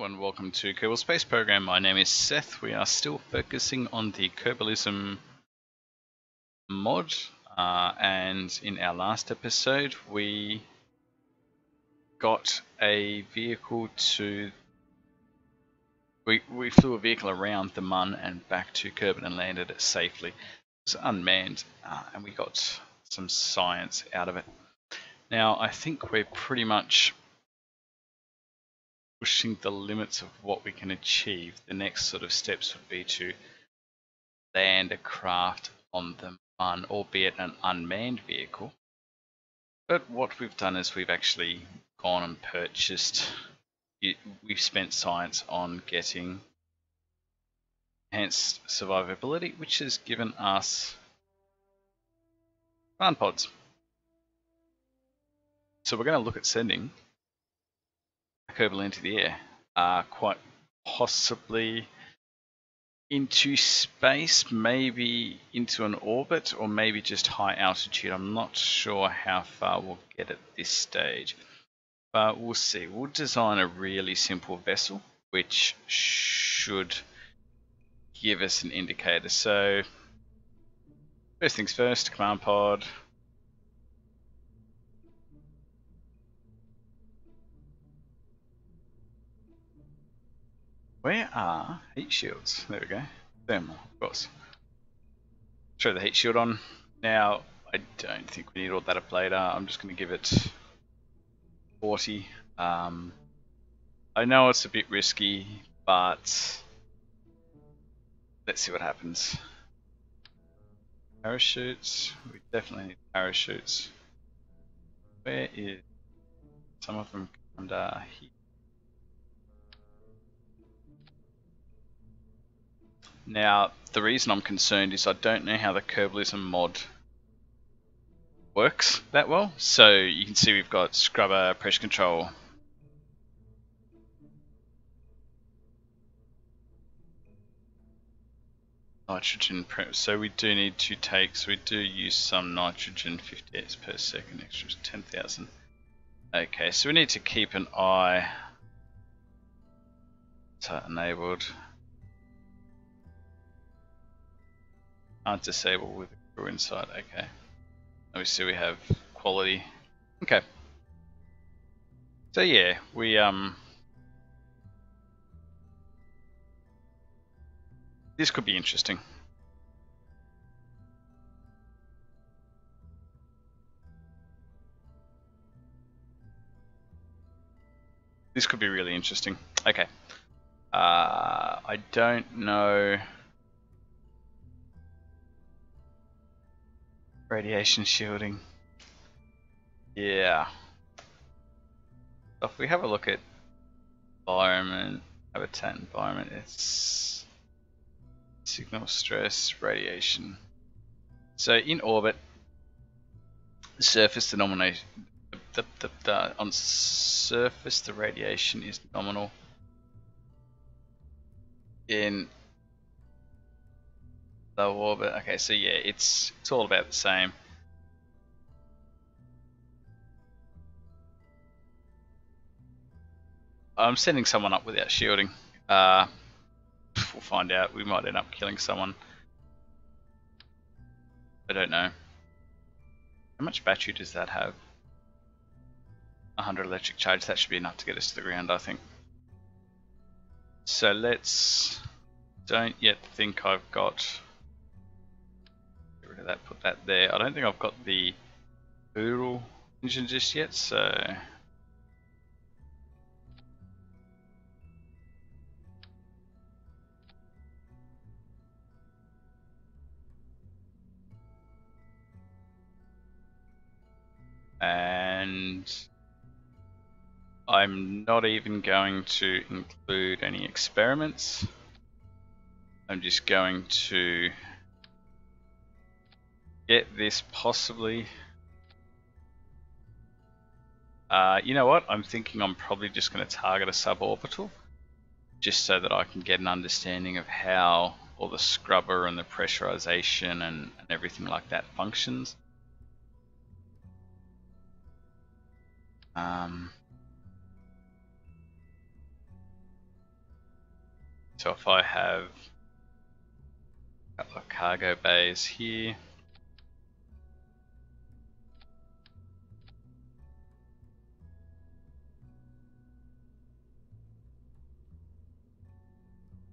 Hello and welcome to Kerbal Space Program. My name is Seth. We are still focusing on the Kerbalism mod, and in our last episode we got a vehicle to... We flew a vehicle around the Mun and back to Kerbal and landed it safely. It was unmanned, and we got some science out of it. Now I think we're pretty much pushing the limits of what we can achieve. The next sort of steps would be to land a craft on the Mun, albeit an unmanned vehicle. But what we've done is we've actually gone and purchased, we've spent science on getting enhanced survivability, which has given us command pods. So we're going to look at sending Kerbal into the air, quite possibly into space, maybe into an orbit, or maybe just high altitude. I'm not sure how far we'll get at this stage, but we'll see. We'll design a really simple vessel which should give us an indicator. So first things first, command pod. Where are heat shields? There we go. Thermal, of course. Throw the heat shield on. Now, I don't think we need autodata. I'm just going to give it 40. I know it's a bit risky, but let's see what happens. Parachutes. We definitely need parachutes. Where is... Some of them under here. Now, the reason I'm concerned is I don't know how the Kerbalism mod works that well. So you can see we've got scrubber, pressure control. Nitrogen, so we do need to take, so we do use some nitrogen, 58 per second, extra 10,000. Okay, so we need to keep an eye. So enabled. Can't disable with the crew inside. Okay. Obviously we have quality. Okay. So yeah, we this could be interesting. This could be really interesting. Okay. I don't know. Radiation shielding. Yeah. If we have a look at environment, habitat environment, it's signal stress, radiation. So in orbit, the surface denomination, on surface the radiation is nominal. In low orbit, okay, so yeah, it's all about the same. I'm sending someone up without shielding. We'll find out. We might end up killing someone. I don't know. How much battery does that have? 100 electric charge. That should be enough to get us to the ground, I think. So let's... Don't yet think I've got... Get rid of that, put that there. I don't think I've got the Ural engine just yet, so... And I'm not even going to include any experiments. I'm just going to get this possibly. You know what? I'm thinking I'm probably just going to target a suborbital, just so that I can get an understanding of how all the scrubber and the pressurization and everything like that functions. So if I have a couple of cargo bays here,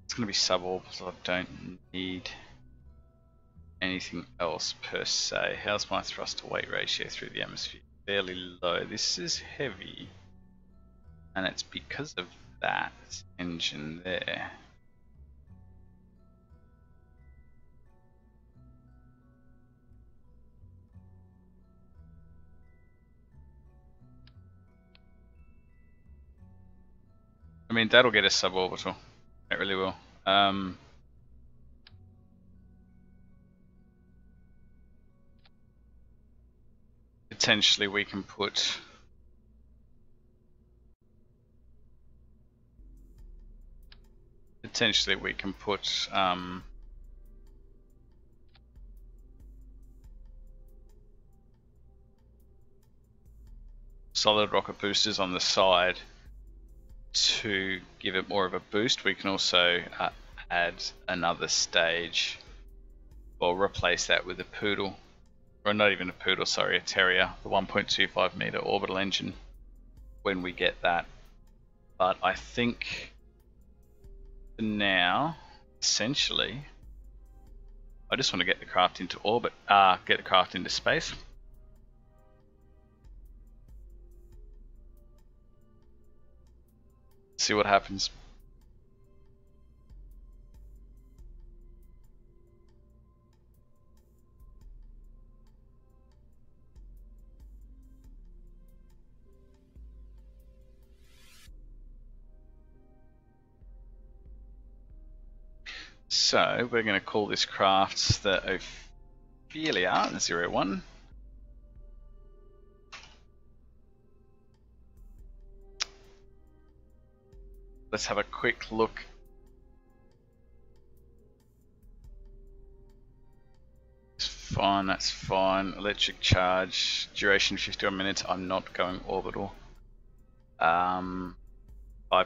it's going to be suborbital. I don't need anything else per se. How's my thrust to weight ratio through the atmosphere? Fairly low. This is heavy, and it's because of that engine there. I mean, that'll get us suborbital. It really will. Potentially we can put solid rocket boosters on the side to give it more of a boost. We can also add another stage, or replace that with a poodle, or not even a poodle, sorry, a terrier, the 1.25 meter orbital engine when we get that. But I think for now, essentially, I just want to get the craft into orbit, get the craft into space. See what happens. So we're going to call this craft the Ophelia 01. Let's have a quick look. It's fine, that's fine. Electric charge, duration 51 minutes. I'm not going orbital. 5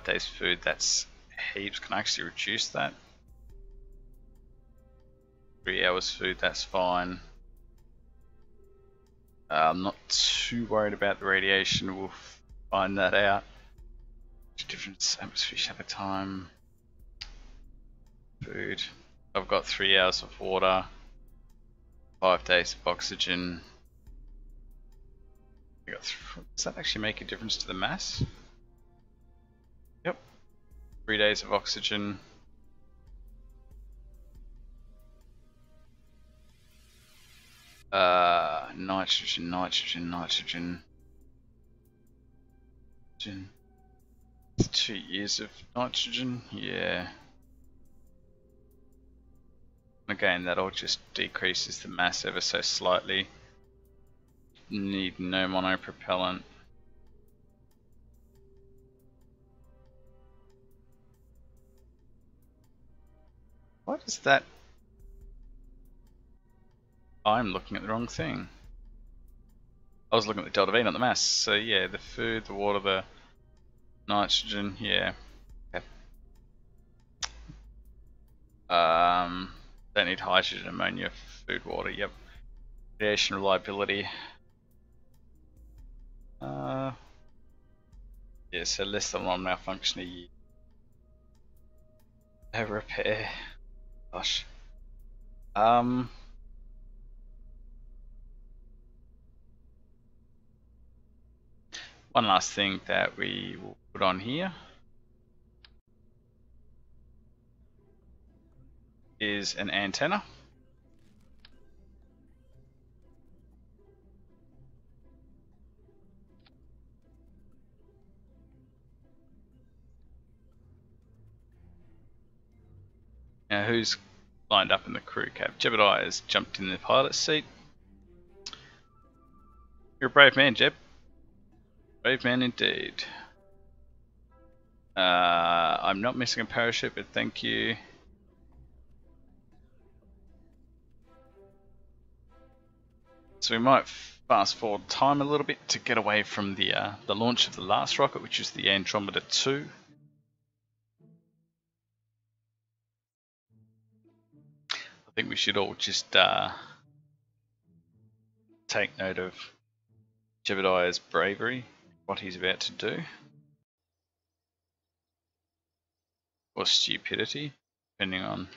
days food, that's heaps. Can I actually reduce that? 3 hours food, that's fine. I'm not too worried about the radiation. We'll find that out. Different atmosphere shadow time. Food. I've got 3 hours of water. 5 days of oxygen. Does that actually make a difference to the mass? Yep. 3 days of oxygen. Nitrogen, nitrogen, nitrogen. 2 years of nitrogen, yeah. Again, that all just decreases the mass ever so slightly. Need no monopropellant. What is that? I'm looking at the wrong thing. I was looking at the delta V, not the mass. So yeah, the food, the water, the nitrogen, yeah. Okay. Don't need hydrogen, ammonia, food, water, yep. Radiation reliability. Yeah, so less than 1 malfunction a year. Repair. Gosh. One last thing that we will put on here is an antenna. Now who's lined up in the crew cab? Jebediah has jumped in the pilot seat. You're a brave man, Jeb. Brave man indeed. I'm not missing a parachute, but thank you. So we might fast forward time a little bit to get away from the launch of the last rocket, which is the Andromeda 2. we should all just take note of Jebediah's bravery, what he's about to do, or stupidity, depending on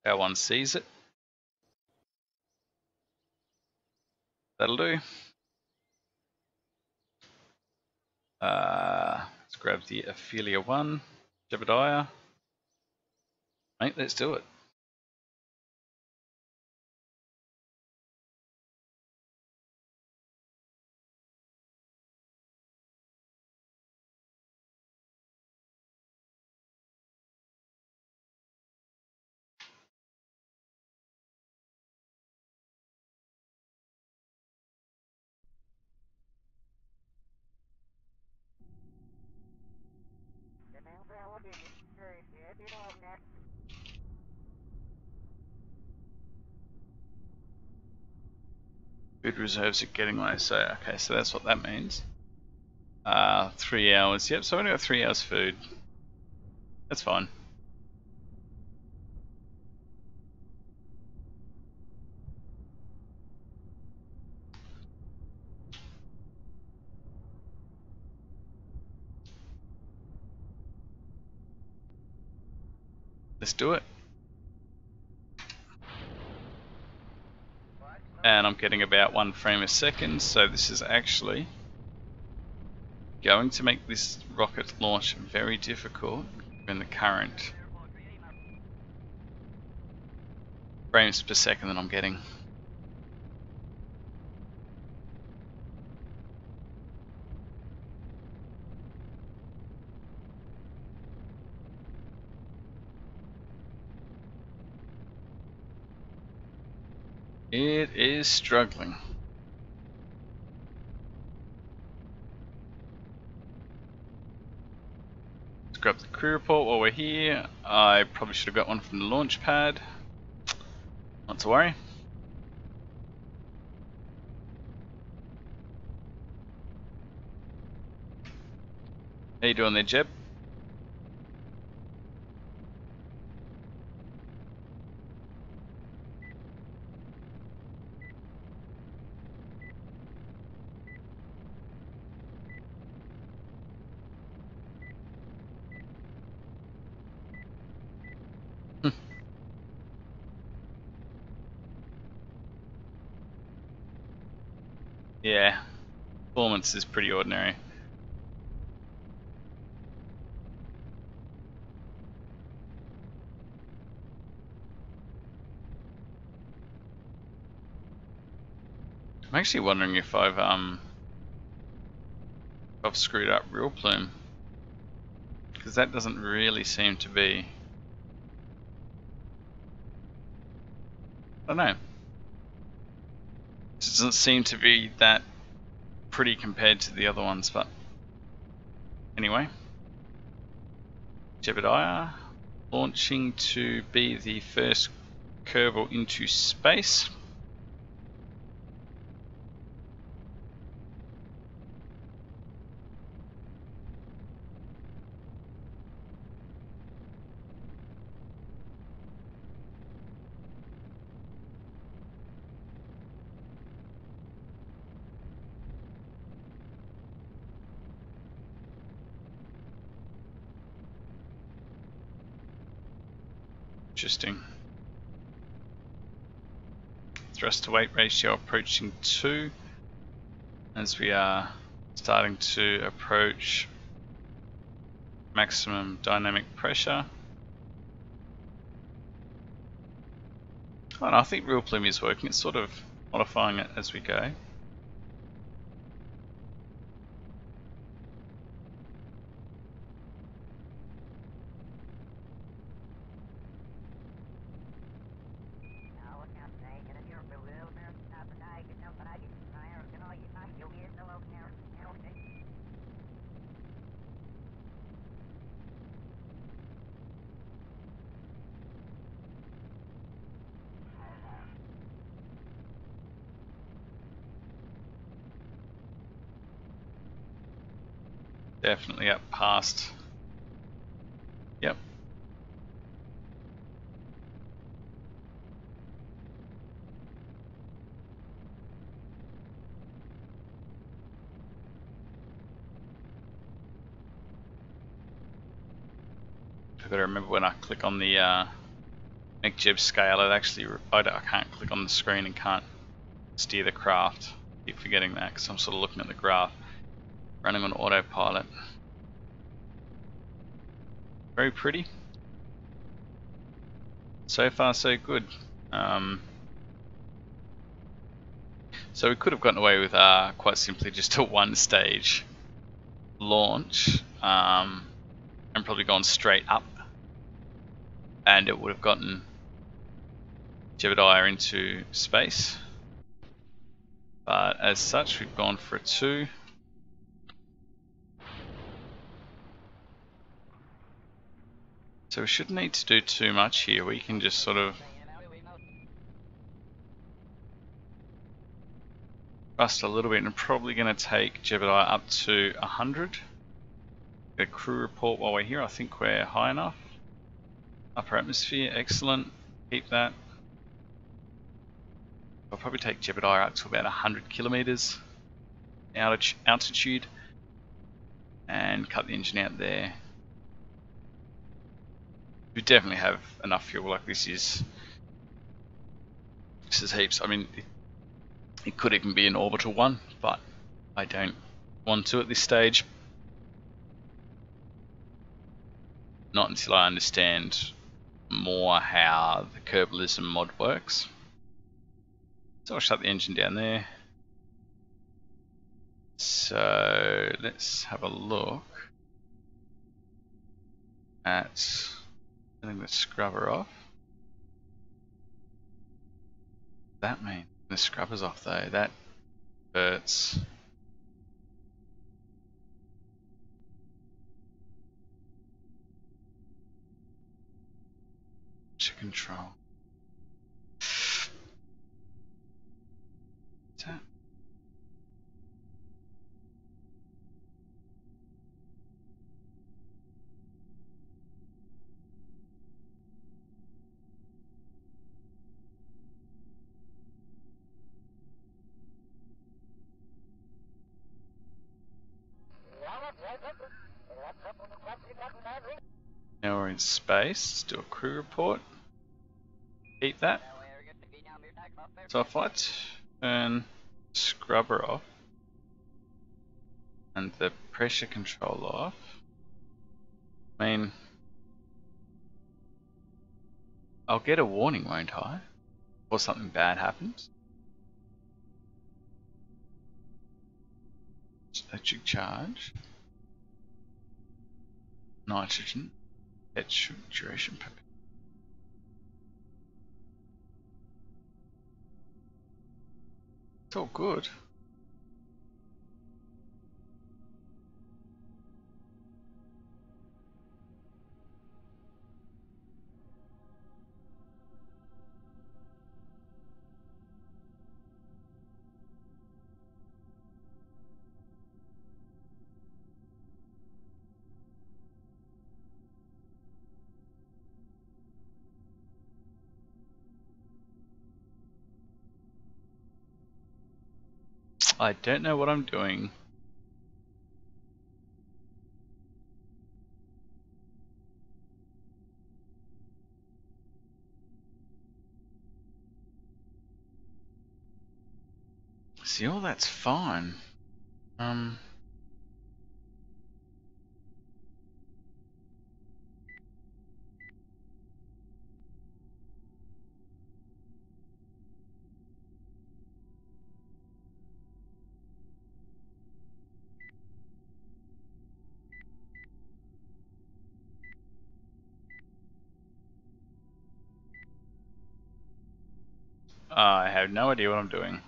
how one sees it. That'll do. Let's grab the Ophelia 1, Jebediah. Mate, let's do it. Food reserves are getting low, so okay, so that's what that means. 3 hours, yep, so I've only got 3 hours food. That's fine. Let's do it. And I'm getting about 1 frame a second, so this is actually going to make this rocket launch very difficult given the current frames per second that I'm getting. It is struggling. Let's grab the crew report while we're here. I probably should have got one from the launch pad. Not to worry. How you doing there, Jeb? Yeah, performance is pretty ordinary. I'm actually wondering if I've screwed up Real Plume, because that doesn't really seem to be. I don't know. It doesn't seem to be that pretty compared to the other ones, but anyway. Jebediah launching to be the first Kerbal into space. Interesting. Thrust to weight ratio approaching 2 as we are starting to approach maximum dynamic pressure. Oh, and I think Real Plume is working. It's sort of modifying it as we go. Definitely up past. Yep. I've got to remember when I click on the make Jeb scale, it actually I can't click on the screen and can't steer the craft. Keep forgetting that because I'm sort of looking at the graph, running on autopilot. Very pretty. So far, so good. So we could have gotten away with quite simply just a one-stage launch, and probably gone straight up, and it would have gotten Jebediah into space. But as such, we've gone for a 2. So we shouldn't need to do too much here. We can just sort of thrust a little bit, and probably going to take Jebediah up to 100. Get a crew report while we're here. I think we're high enough. Upper atmosphere, excellent. Keep that. I'll probably take Jebediah up to about 100 kilometers altitude and cut the engine out there. We definitely have enough fuel. Like this is heaps. I mean, it could even be an orbital one, but I don't want to at this stage. Not until I understand more how the Kerbalism mod works. So I'll shut the engine down there. So let's have a look at turning the scrubber off. That means the scrubber's off though. That hurts. Control. What's that? Now we're in space. Let's do a crew report. Keep that. So if I turn scrubber off and the pressure control off, I mean, I'll get a warning, won't I? Or something bad happens. Electric charge, nitrogen, petrol duration. It's all good. I don't know what I'm doing. See, all that's fine. I have no idea what I'm doing.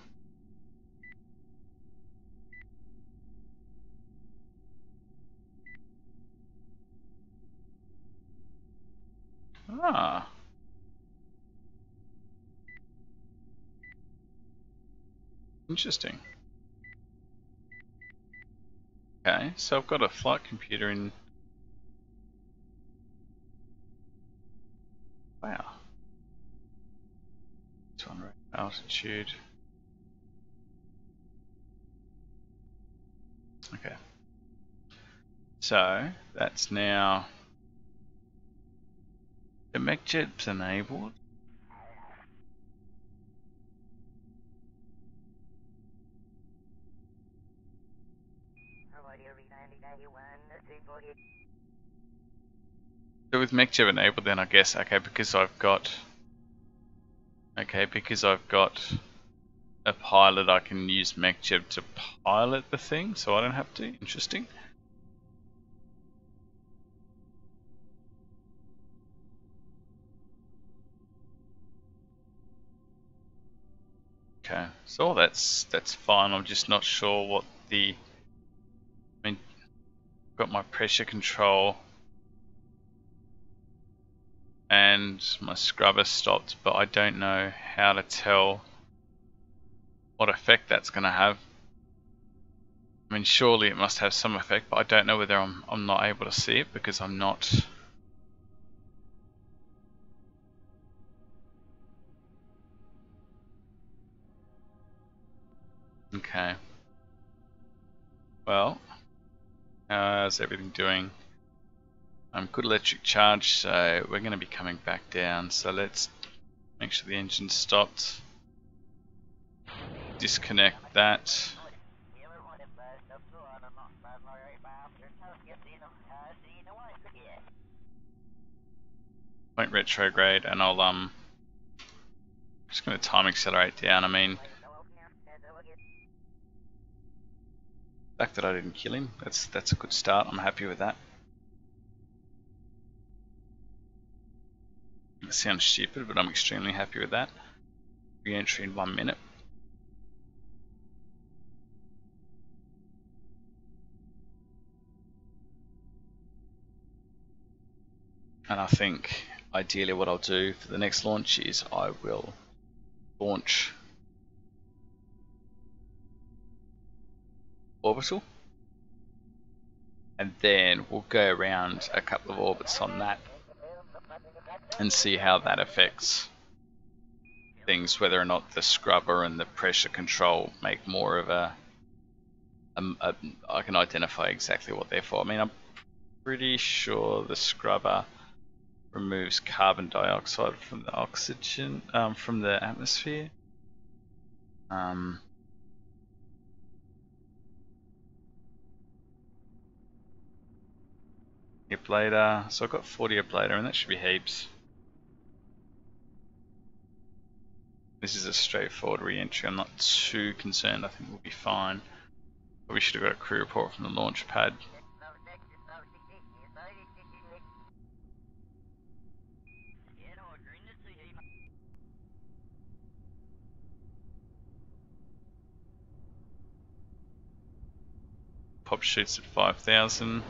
Ah. Interesting. Okay, so I've got a flight computer in. Wow. 200 altitude. Okay. So that's now The mech jet's enabled. So with mech jet enabled, then I guess because I've got a pilot, I can use mech jet to pilot the thing, so I don't have to. Interesting. Okay, so that's fine. I'm just not sure what the. I mean, I've got my pressure control and my scrubber stopped, but I don't know how to tell what effect that's going to have. I mean, surely it must have some effect, but I don't know whether I'm not able to see it because I'm not. Okay. Well, how's everything doing? Good electric charge, so we're going to be coming back down. So let's make sure the engine's stopped. Disconnect that. Won't retrograde, and I'll just going to time accelerate down. I mean, the fact that I didn't kill him, that's a good start. I'm happy with that. It sounds stupid, but I'm extremely happy with that. Re-entry in 1 minute. And I think ideally what I'll do for the next launch is I will launch orbital, and then we'll go around a couple of orbits on that and see how that affects things, whether or not the scrubber and the pressure control make more of I can identify exactly what they're for. I mean, I'm pretty sure the scrubber removes carbon dioxide from the oxygen, from the atmosphere. Ablator, so I've got 40 ablator, and that should be heaps. This is a straightforward re-entry. I'm not too concerned. I think we'll be fine. But we should have got a crew report from the launch pad. Pop shoots at 5,000.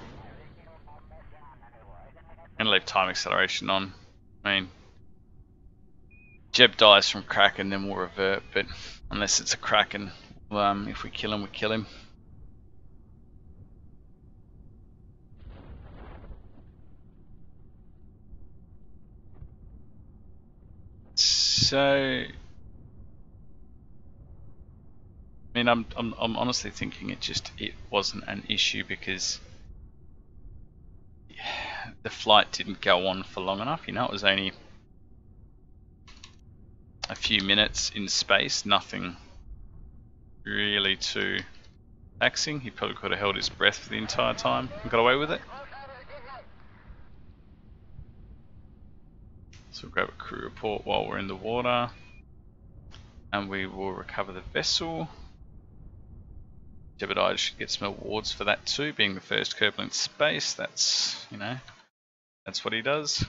And leave time acceleration on. I mean, Jeb dies from Kraken, then we'll revert, but unless it's a Kraken, if we kill him, we kill him. So, I mean, I'm honestly thinking it wasn't an issue because the flight didn't go on for long enough. You know, it was only a few minutes in space, nothing really too taxing. He probably could have held his breath for the entire time and got away with it. So we'll grab a crew report while we're in the water, and we will recover the vessel. Jebediah should get some awards for that too, being the first Kerbal in space. That's, you know, that's what he does.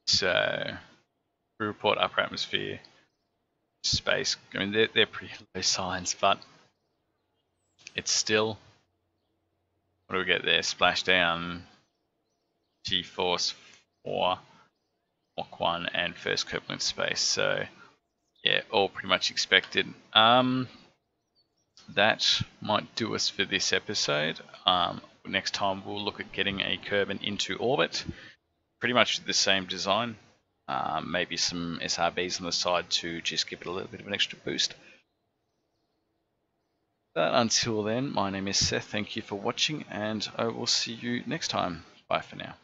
So, crew report, upper atmosphere, space. I mean, they're pretty low signs, but it's still. What do we get there? Splashdown, G-force 4, Mach 1, and first Kerbal in space. So, yeah, all pretty much expected. that might do us for this episode. Next time we'll look at getting a Kerbal into orbit. Pretty much the same design. Maybe some SRBs on the side to just give it a little bit of an extra boost. But until then, my name is Seth. Thank you for watching, and I will see you next time. Bye for now.